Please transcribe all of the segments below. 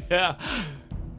Yeah.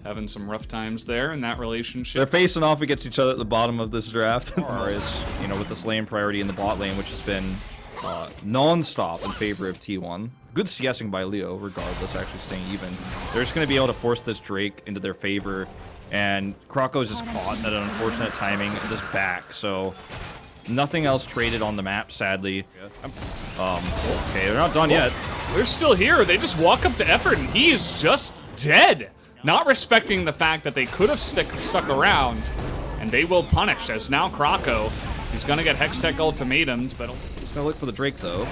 Having some rough times there in that relationship. They're facing off against each other at the bottom of this draft. Whereas, you know, with this lane priority in the bot lane, which has been non-stop in favor of T1. Good CSing by Leo, regardless, actually staying even. They're just going to be able to force this Drake into their favor. And Krako's just caught at an unfortunate timing and just back. So nothing else traded on the map, sadly. Okay, they're not done yet. They're still here. They just walk up to Effort, and he is just dead. Not respecting the fact that they could have stuck around, and they will punish, as now Krako, he's going to get Hextech ultimatums, but He's going to look for the Drake, though.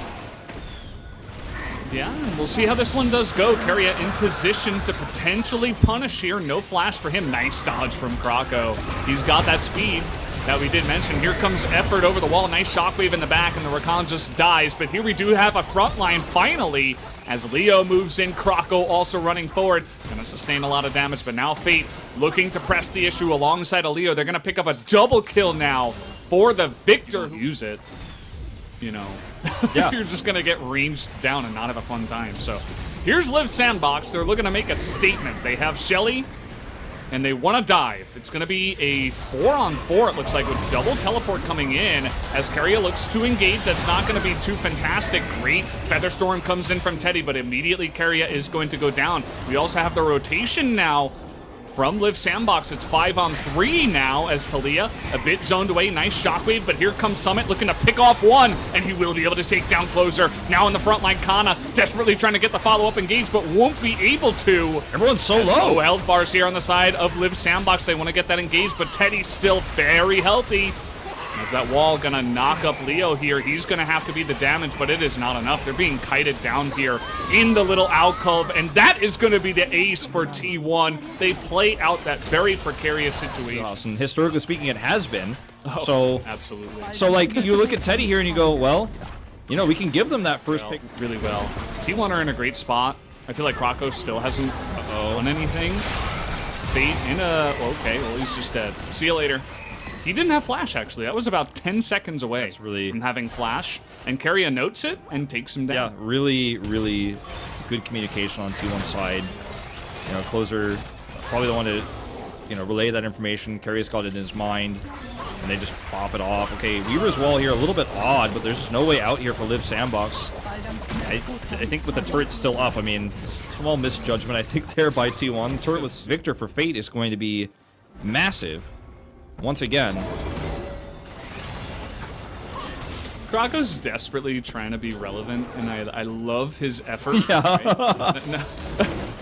Yeah, and we'll see how this one does go. Keria in position to potentially punish here. No flash for him. Nice dodge from Krako. He's got that speed that we did mention. Here comes Effort over the wall. Nice shockwave in the back, and the Rakan just dies. But here we do have a front line finally, as Leo moves in. Krako also running forward. Gonna sustain a lot of damage, but now Fate looking to press the issue alongside of Leo. They're gonna pick up a double kill now for the Victor. Use it, you know. Yeah. You're just gonna get ranged down and not have a fun time. So here's Liiv Sandbox. They're looking to make a statement. They have Shelly, and they want to dive. It's going to be a 4-on-4, it looks like, with double teleport coming in as Keria looks to engage. That's not going to be too fantastic. Great Featherstorm comes in from Teddy, but immediately Keria is going to go down. We also have the rotation now from Liiv Sandbox. It's 5-on-3 now as Talia a bit zoned away. Nice shockwave, but here comes Summit looking to pick off one, and he will be able to take down Closer. Now in the front line, Kana desperately trying to get the follow-up engage, but won't be able to. Everyone's so low. Low health bars here on the side of Liiv Sandbox. They want to get that engaged, but Teddy's still very healthy. Is that wall gonna knock up Leo here? He's gonna have to be the damage, but it is not enough. They're being kited down here in the little alcove, and that is gonna be the ace for T1. They play out that very precarious situation. Awesome. Historically speaking, it has been. Oh, so absolutely. So like you look at Teddy here and you go, well, you know, we can give them that first pick really well. T1 are in a great spot. I feel like Krako still hasn't done anything. Fate in a okay, well he's just dead. See you later. He didn't have flash, actually. That was about 10 seconds away from having flash. And Keria notes it and takes him down. Yeah, really, really good communication on T1 side. You know, Closer probably the one to, you know, relay that information. Keria's got it in his mind, and they just pop it off. Okay, Weaver's wall here, a little bit odd, but there's just no way out here for Liiv Sandbox. I think with the turret still up, I mean, small misjudgment, I think, there by T1. Turret with Victor for Fate is going to be massive. Once again, Krako's desperately trying to be relevant, and I love his effort. Yeah.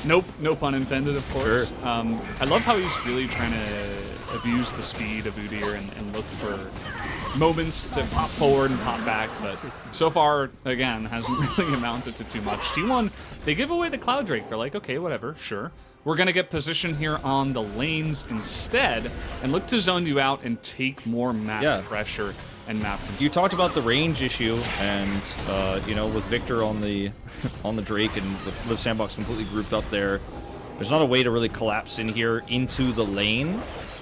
Right? No pun intended, of course. Sure. I love how he's really trying to abuse the speed of Udyr and look for moments to pop forward and pop back, but so far, again, hasn't really amounted to too much. T1, they give away the Cloud Drake. They're like, okay, whatever, sure. We're going to get position here on the lanes instead and look to zone you out and take more map pressure and map control. You talked about the range issue, and you know, with Victor on the on the Drake and with Liiv Sandbox completely grouped up there, there's not a way to really collapse in here into the lane.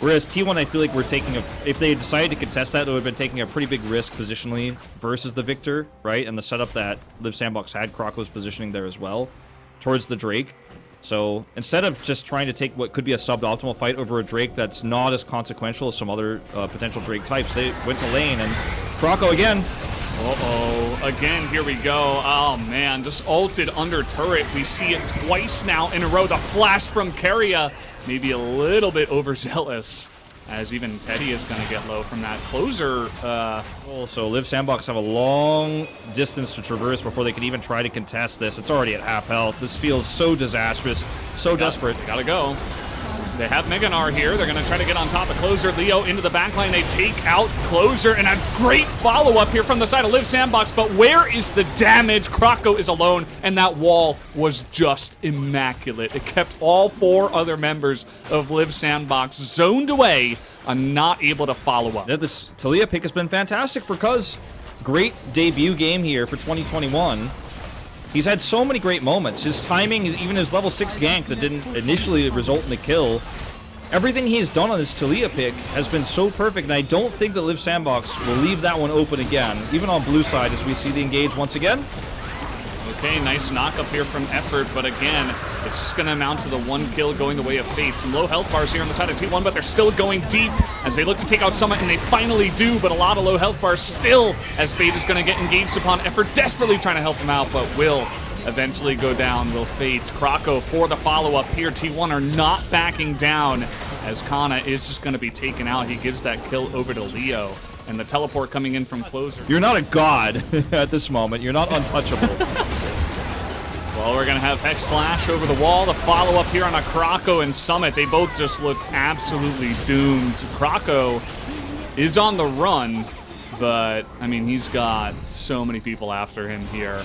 Whereas T1, I feel like we're taking a, if they decided to contest that, they would have been taking a pretty big risk positionally versus the Victor, right? And the setup that Liiv Sandbox had, Croc was positioning there as well towards the Drake. So instead of just trying to take what could be a suboptimal fight over a Drake that's not as consequential as some other potential Drake types, they went to lane, and Krako again. Uh-oh, again, here we go. Oh, man, just ulted under turret. We see it twice now in a row. The flash from Keria, maybe a little bit overzealous, as even Teddy is going to get low from that. Closer. So Liiv Sandbox have a long distance to traverse before they can even try to contest this. It's already at half health. This feels so disastrous, so desperate. Gotta go. They have Meganar here. They're going to try to get on top of Closer. Leo into the backline. They take out Closer, and a great follow-up here from the side of Liiv Sandbox. But where is the damage? Krako is alone, and that wall was just immaculate. It kept all 4 other members of Liiv Sandbox zoned away and not able to follow up. Yeah, this Talia pick has been fantastic for Cuz. Great debut game here for 2021. He's had so many great moments. His timing, even his level 6 gank that didn't initially result in a kill, everything he has done on this Talia pick has been so perfect, and I don't think that Liiv Sandbox will leave that one open again, even on blue side as we see the engage once again. Okay, nice knock up here from Effort, but again, it's just going to amount to the 1 kill going the way of Fate. Some low health bars here on the side of T1, but they're still going deep as they look to take out Summit, and they finally do, but a lot of low health bars still as Fate is going to get engaged upon Effort, desperately trying to help him out, but will eventually go down. Will Fate. Croco for the follow-up here. T1 are not backing down as Kana is just going to be taken out. He gives that kill over to Leo. And the teleport coming in from Closer. You're not a god at this moment. You're not untouchable. Well, we're going to have Hex Flash over the wall. The follow-up here on a Croco and Summit. They both just look absolutely doomed. Croco is on the run, but, I mean, he's got so many people after him here.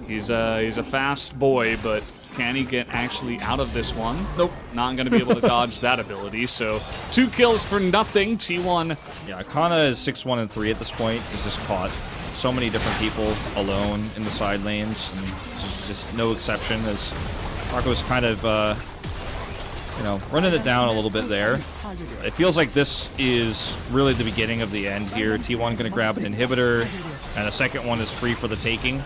He's a fast boy, but can he get actually out of this one? Nope. Not going to be able to dodge that ability, so 2 kills for nothing. T1. Yeah, Kana is 6-1 and 3 at this point. He's just caught so many different people alone in the side lanes, and this is just no exception as Marco's kind of, you know, running it down a little bit there. It feels like this is really the beginning of the end here. T1 going to grab an inhibitor, and the second one is free for the taking.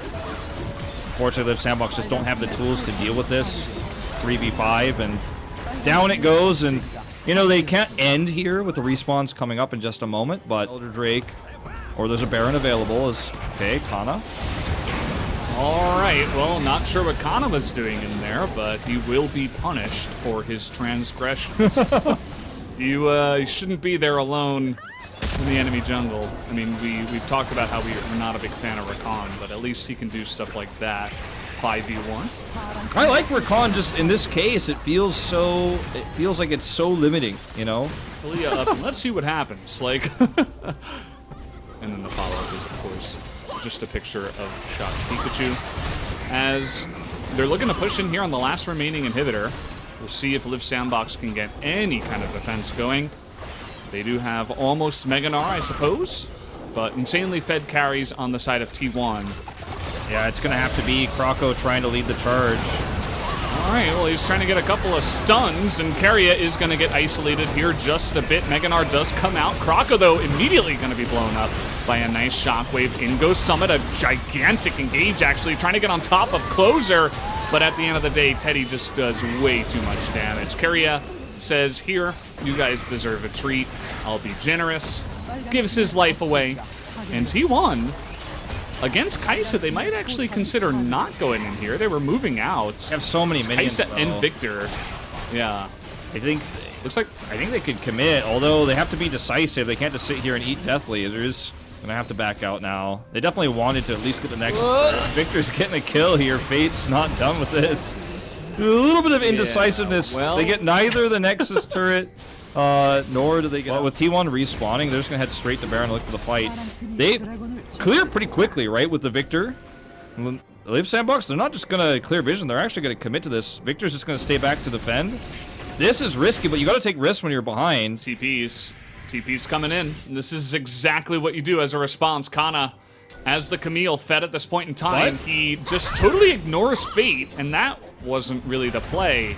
Unfortunately, Liiv Sandbox just don't have the tools to deal with this 3v5, and down it goes. And you know, they can't end here with the respawns coming up in just a moment, but Elder Drake, or there's a Baron available, is okay. Kana. All right, well, not sure what Kana was doing in there, but he will be punished for his transgressions. You shouldn't be there alone in the enemy jungle. I mean, we've talked about how we're not a big fan of Rakan, but at least he can do stuff like that. 5v1. I like Rakan. Just in this case, it feels like it's so limiting, you know. Talia up, and let's see what happens. Like, and then the follow-up is, of course, just a picture of Shock Pikachu. As they're looking to push in here on the last remaining inhibitor. We'll see if Liiv Sandbox can get any kind of defense going. They do have almost Mega Gnar, I suppose, but insanely fed carries on the side of T1. Yeah, it's going to have to be Croco trying to lead the charge. All right, well, he's trying to get a couple of stuns, and Keria is going to get isolated here just a bit. Mega Gnar does come out. Croco, though, immediately going to be blown up by a nice shockwave. In goes Summit, a gigantic engage, actually, trying to get on top of Closer, but at the end of the day, Teddy just does way too much damage. Keria says, here, you guys deserve a treat. I'll be generous. Gives his life away. And T1, against Kaisa, they might actually consider not going in here. They were moving out. They have so many minions, Kaisa and Victor. Yeah. I think they could commit, although they have to be decisive. They can't just sit here and eat deathly. They're just going to have to back out now. They definitely wanted to at least get the next... Victor's getting a kill here. Fate's not done with this. A little bit of indecisiveness. Yeah, well, they get neither the Nexus turret, nor do they get... Well, with T1 respawning, they're just going to head straight to Baron and look for the fight. They clear pretty quickly, right, with the Victor. Liiv Sandbox, they're not just going to clear vision. They're actually going to commit to this. Victor's just going to stay back to defend. This is risky, but you got to take risks when you're behind. TP's coming in. This is exactly what you do as a response. Kana, as the Camille fed at this point in time, he just totally ignores Fate, and that wasn't really the play.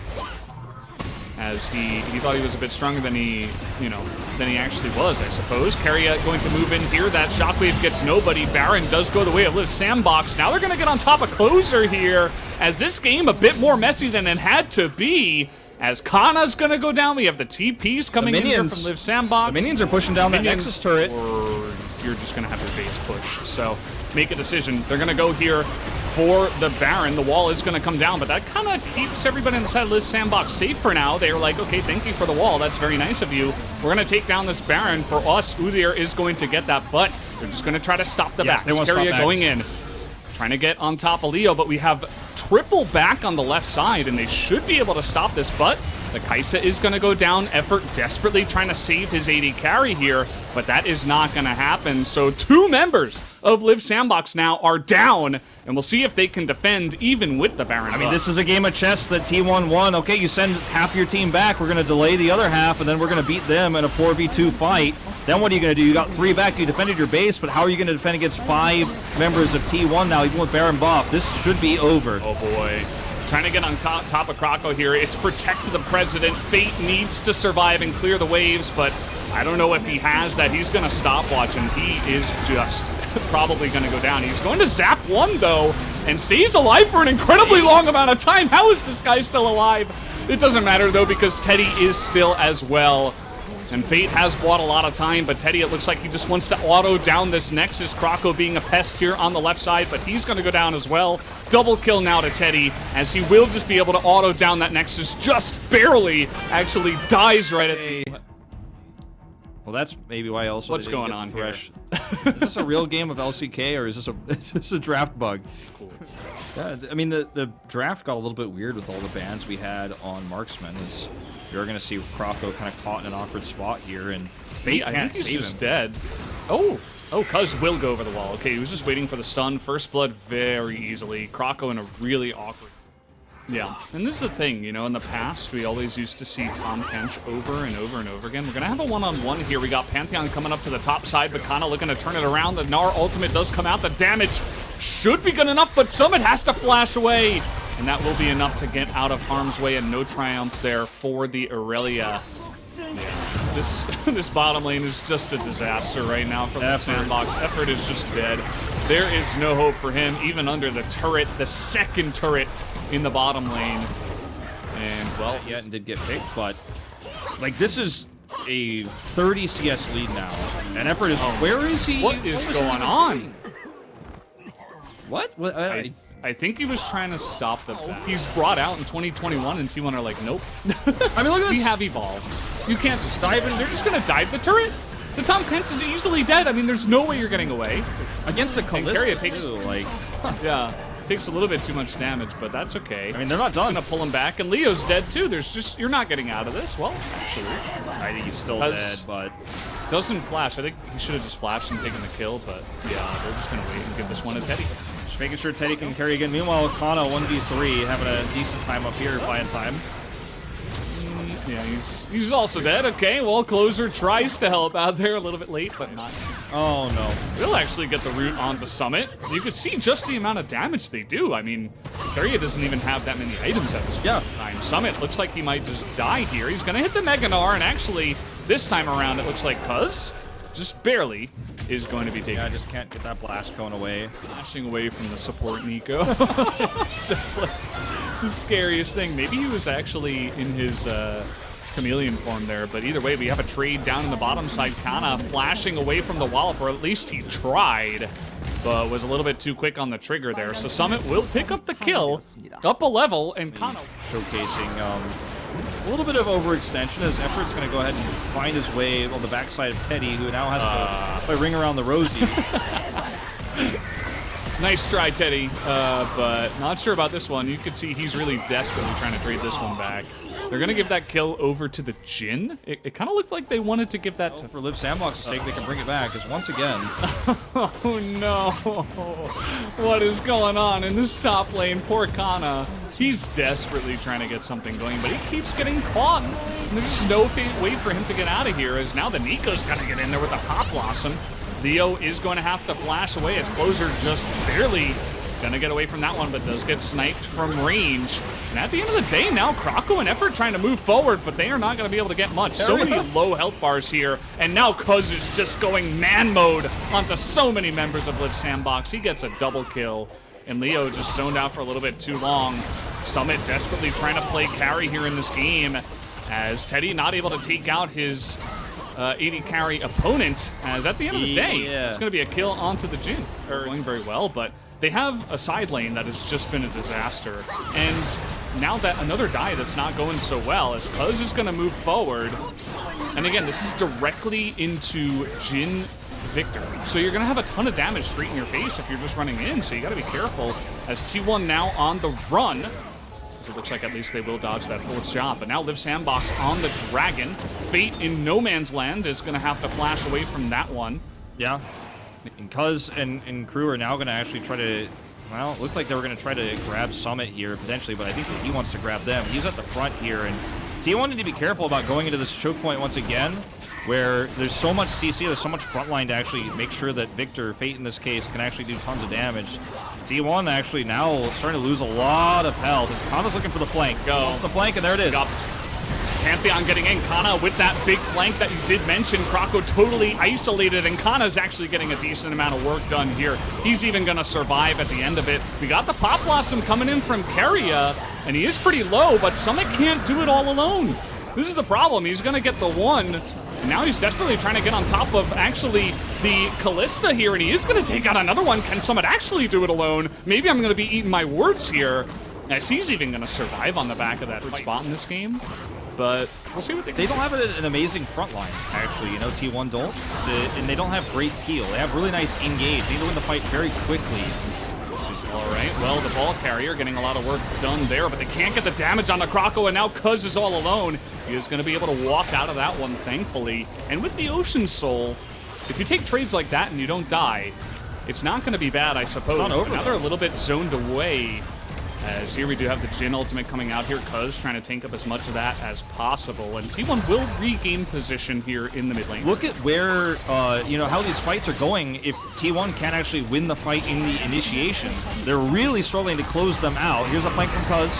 As he thought he was a bit stronger than he actually was, I suppose. Keria going to move in here. That shockwave gets nobody. Baron does go the way of Liiv Sandbox. Now they're going to get on top of Closer here, as this game a bit more messy than it had to be. As Kana's going to go down, we have the TPs coming in here from Liiv Sandbox. The minions are pushing down that Nexus turret. Or you're just going to have your base pushed. So make a decision. They're going to go here for the Baron. The wall is going to come down, but that kind of keeps everybody inside Liiv Sandbox safe for now. They're like, okay, thank you for the wall. That's very nice of you. We're going to take down this Baron. For us, Udyr is going to get that, but they're just going to try to stop the back. Keria going in, trying to get on top of Leo, but we have triple back on the left side, and they should be able to stop this, but the Kaisa is going to go down. Effort desperately trying to save his AD carry here, but that is not going to happen. So 2 members of Liiv Sandbox now are down, and we'll see if they can defend even with the Baron. I mean, this is a game of chess that T1 won. Okay, you send half your team back. We're going to delay the other half, and then we're going to beat them in a 4v2 fight. Then what are you going to do? You got 3 back. You defended your base, but how are you going to defend against 5 members of T1 now, even with Baron buff? This should be over. Oh, boy. Trying to get on top of Croco here. It's protect the president. Fate needs to survive and clear the waves, but I don't know if he has that. He's going to stopwatch, and he is just probably going to go down. He's going to zap 1, though, and stays alive for an incredibly long amount of time. How is this guy still alive? It doesn't matter, though, because Teddy is still as well. And Fate has bought a lot of time, but Teddy, it looks like he just wants to auto down this Nexus. Krako being a pest here on the left side, but he's going to go down as well. Double kill now to Teddy, as he will just be able to auto down that Nexus just barely. Actually dies right at the... Well, that's maybe why also What's going on here? Is this a real game of LCK, or is this a draft bug? It's cool. Yeah, I mean, the draft got a little bit weird with all the bans we had on Marksman. You're going to see Krako kind of caught in an awkward spot here, and Fate I can't think he's save just him. dead. Oh, Cuz will go over the wall. Okay, he was just waiting for the stun. First blood very easily. Krako in a really awkward... Yeah, and this is the thing, you know, in the past, we always used to see Tom Kench over and over and over again. We're going to have a one-on-one here. We got Pantheon coming up to the top side, but Kana looking to turn it around. The Gnar ultimate does come out. The damage should be good enough, but Summit has to flash away. And that will be enough to get out of harm's way, and no triumph there for the Aurelia. Yeah, this bottom lane is just a disaster right now from the Sandbox. Effort is just dead. There is no hope for him, even under the turret, the second turret in the bottom lane. And, well... Yeah, and did get picked, but... Like, this is a 30 CS lead now. And Effort is... Where is he? What is going on? What? I think he was trying to stop the... He's brought out in 2021, and T1 are like, nope. I mean, look at this. We have evolved. You can't just dive in. They're just going to dive the turret. The Tom Kench is easily dead. I mean, there's no way you're getting away. Against the Kalista, takes, too, like... Yeah, takes a little bit too much damage, but that's okay. I mean, they're not done. Gonna pull him back, and Leo's dead, too. There's just... You're not getting out of this. Well, actually... I think he's still dead, but... Doesn't flash. I think he should have just flashed and taken the kill, but yeah, they're just going to wait and give this one to Teddy. Just making sure Teddy can carry again. Meanwhile, Kana 1v3 having a decent time up here, buying time. Yeah, he's also dead. Okay, well, Closer tries to help out there a little bit late, but not. Oh, no. We'll actually get the root onto Summit. You can see just the amount of damage they do. I mean, Carrier doesn't even have that many items at this point in time. Summit looks like he might just die here. He's going to hit the Mega Gnar, and actually, this time around, it looks like Cuz, just barely, is going to be taken. Yeah, I just can't get that blast cone away. Flashing away from the support Nico. It's just like the scariest thing. Maybe he was actually in his chameleon form there, but either way, we have a trade down in the bottom side. Kana flashing away from the wallop, or at least he tried, but was a little bit too quick on the trigger there. So Summit will pick up the kill, up a level, and Kana showcasing a little bit of overextension as Effort's going to go ahead and find his way on the backside of Teddy, who now has to play ring around the rosy. Nice try, Teddy, but not sure about this one. You can see he's really desperately trying to trade this one back. They're going to give that kill over to the Jhin. It kind of looked like they wanted to give that to... For Liiv Sandbox's sake, they can bring it back, because once again... Oh, no. What is going on in this top lane? Poor Kana. He's desperately trying to get something going, but he keeps getting caught. And there's just no way for him to get out of here, as now the Nico's got to get in there with a Pop Blossom. Leo is going to have to flash away as Closer just barely gonna get away from that one, but does get sniped from range. And at the end of the day, now Krako and Effort trying to move forward, but they are not gonna be able to get much. So many low health bars here, and now Cuz is just going man mode onto so many members of Liiv Sandbox. He gets a double kill, and Leo just zoned out for a little bit too long. Summit desperately trying to play carry here in this game, as Teddy not able to take out his AD carry opponent, as at the end of the day, it's going to be a kill onto the Jhin. Going very well, but they have a side lane that has just been a disaster. And now that another die that's not going so well, as Cuz is going to move forward. And again, this is directly into Jhin victory. So you're going to have a ton of damage straight in your face if you're just running in, so you got to be careful. As T1 now on the run. It looks like at least they will dodge that fourth shot. But now Liiv Sandbox on the Dragon. Fate in no man's land is going to have to flash away from that one. Yeah. And Cuz and crew are now going to actually try to... Well, it looks like they were going to try to grab Summit here, potentially, but I think that he wants to grab them. He's at the front here, and T1 need to be careful about going into this choke point once again, where there's so much CC, there's so much frontline to actually make sure that Victor, Fate in this case, can actually do tons of damage. T1 actually now starting to lose a lot of health. Kana's looking for the flank. Go. The flank, and there it is. Pantheon getting in. Kana with that big flank that you did mention. Croco totally isolated, and Kana's actually getting a decent amount of work done here. He's even going to survive at the end of it. We got the Pop Blossom coming in from Keria, and he is pretty low, but Summit can't do it all alone. This is the problem. He's going to get the one. And now he's desperately trying to get on top of actually the Callista here, and he is going to take out another one. Can Summit actually do it alone? Maybe I'm going to be eating my words here, as he's even going to survive on the back of that spot in this game. But we'll see what they don't have an amazing front line, actually. You know, T1 don't. And they don't have great peel. They have really nice engage. They need to win the fight very quickly. All right, well, the ball carrier getting a lot of work done there, but they can't get the damage on the Croco, and now Cuz is all alone. He is going to be able to walk out of that one, thankfully. And with the Ocean Soul, if you take trades like that and you don't die, it's not going to be bad, I suppose. Not over, now they're a little bit zoned away, as here we do have the Jhin ultimate coming out here. Cuz trying to tank up as much of that as possible, and T1 will regain position here in the mid lane. Look at where, you know, how these fights are going. If T1 can't actually win the fight in the initiation, they're really struggling to close them out. Here's a flank from Cuz.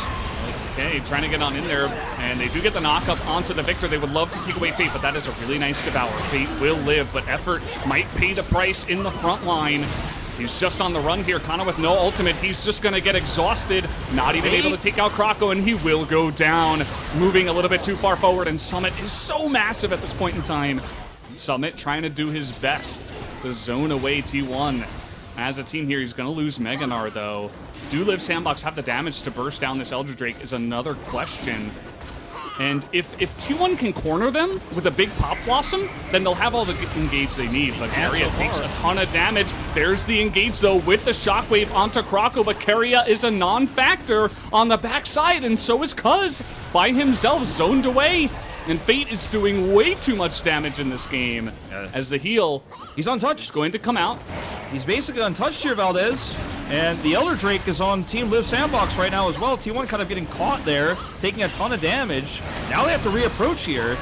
Okay, trying to get on in there, and they do get the knockup onto the Victor. They would love to take away Fate, but that is a really nice devour. Fate will live, but effort might pay the price in the front line. He's just on the run here. Kana with no ultimate. He's just going to get exhausted. Not even able to take out Croco, and he will go down. Moving a little bit too far forward, and Summit is so massive at this point in time. Summit trying to do his best to zone away T1. As a team here, he's going to lose Mega Gnar, though. Do Liiv Sandbox have the damage to burst down this Elder Drake is another question. And if T1 can corner them with a big Pop Blossom, then they'll have all the engage they need. But Keria takes a ton of damage. There's the engage, though, with the Shockwave onto Croco, but Keria is a non-factor on the backside, and so is Cuz by himself, zoned away. And Fate is doing way too much damage in this game. As the heal, he's untouched. Is going to come out. He's basically untouched here, Valdez. And the Elder Drake is on Team Liiv Sandbox right now as well. T1 kind of getting caught there, taking a ton of damage. Now they have to reapproach here.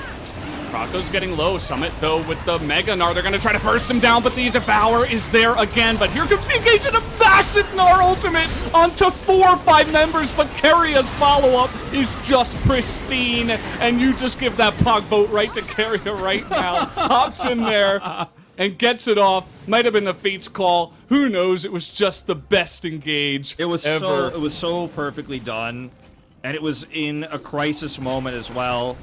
Croco's getting low. Summit, though, with the Mega Gnar. They're going to try to burst him down, but the Devour is there again. But here comes the engage and a massive Gnar ultimate onto 4 or 5 members. But Keria's follow-up is just pristine. And you just give that Pog vote right to Keria right now. Hops in there and gets it off. Might have been the Fate's call. Who knows? It was just the best engage ever. It was so perfectly done. And it was in a crisis moment as well.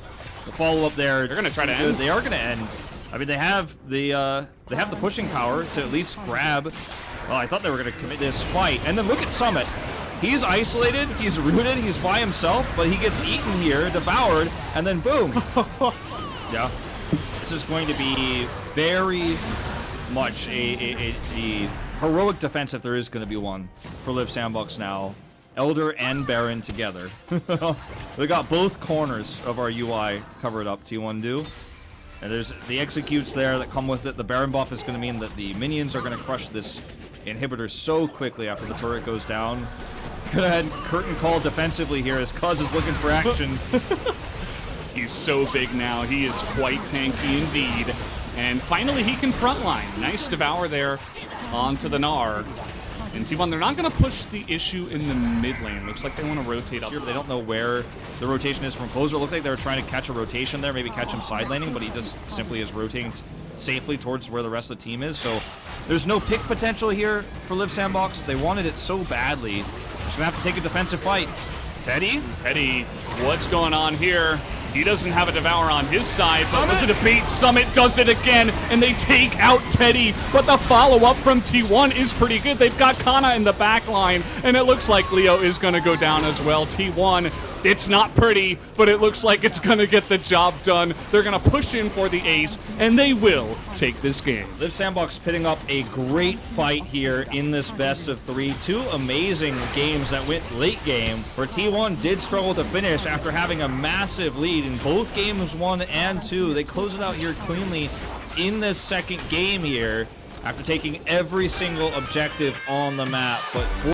The follow-up there. They're going to try to end. They are going to end. I mean, they have the pushing power to at least grab. Well, I thought they were going to commit this fight. And then look at Summit. He's isolated, he's rooted, he's by himself, but he gets eaten here, devoured, and then boom. Yeah. This is going to be very much a heroic defense, if there is going to be one, for Liiv Sandbox now. Elder and Baron together. We got both corners of our UI covered up, T1 do. And there's the executes there that come with it. The Baron buff is going to mean that the minions are going to crush this inhibitor so quickly after the turret goes down. Go ahead, curtain call defensively here as Cuz is looking for action. He's so big now. He is quite tanky indeed. And finally, he can frontline. Nice devour there onto the Gnar. And T1, they're not going to push the issue in the mid lane. Looks like they want to rotate up here, but they don't know where the rotation is from closer. It looked like they were trying to catch a rotation there, maybe catch him side laning, but he just simply is rotating safely towards where the rest of the team is. So there's no pick potential here for Liiv Sandbox. They wanted it so badly. Just going to have to take a defensive fight. Teddy, what's going on here? He doesn't have a Devour on his side, but was it a bait? Summit does it again, and they take out Teddy. But the follow-up from T1 is pretty good. They've got Kana in the back line, and it looks like Leo is going to go down as well. T1, it's not pretty, but it looks like it's going to get the job done. They're going to push in for the ace, and they will take this game. Liiv Sandbox pitting up a great fight here in this best of 3. 2 amazing games that went late game, where T1 did struggle to finish after having a massive lead in both games 1 and 2. They close it out here cleanly in this second game here after taking every single objective on the map. But